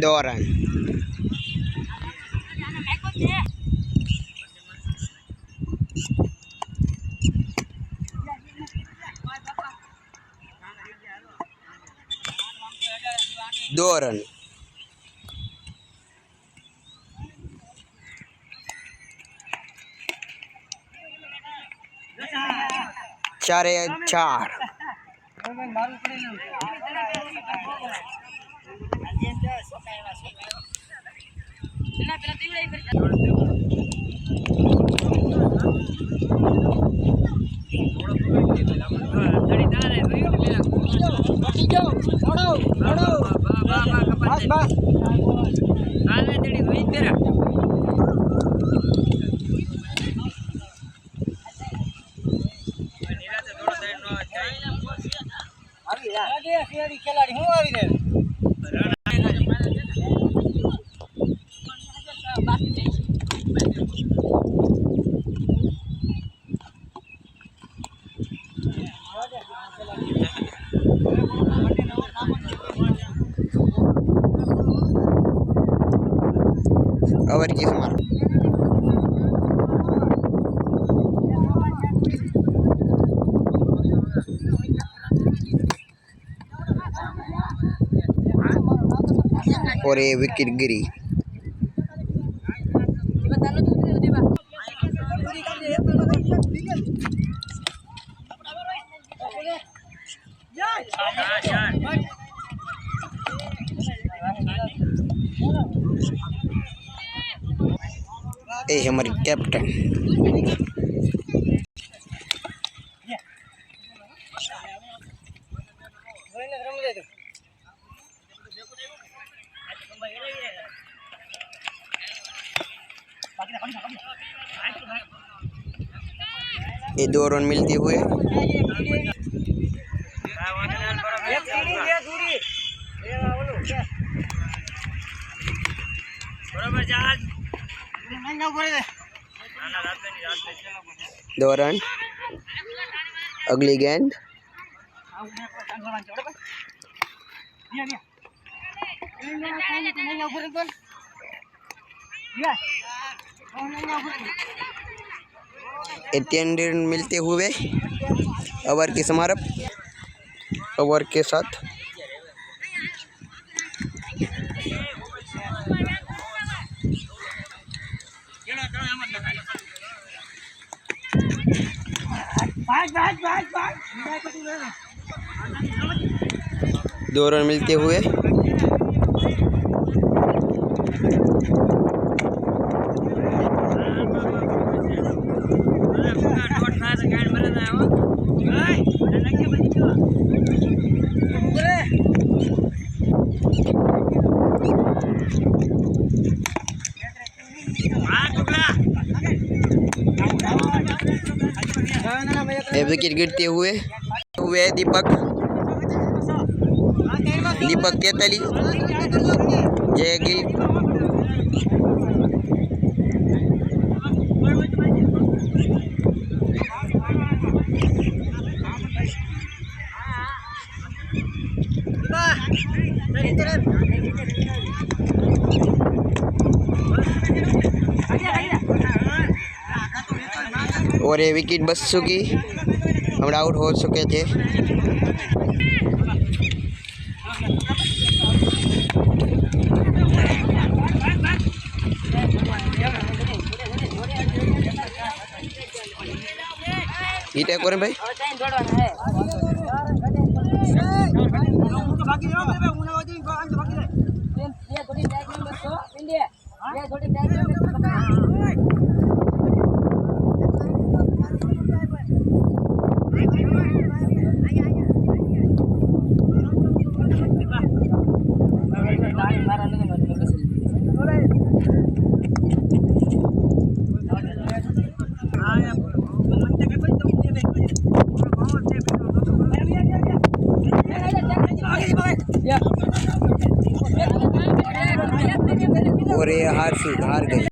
Doran. Doran. 4-4. Over की समार और ये विकेट गिरी। ये हमारी कैप्टन ये 2 रन मिलते हुए दो रन। अगली गेंद ये 3 रन मिलते हुए ओवर की समाप्त। ओवर के साथ दो रन मिलते हुए विकेट गिरते हुए दीपक तेतली जय गिल और ये विकेट बच चुकी हम आउट हो चुके थे। ये करें भाई और ये हार गई।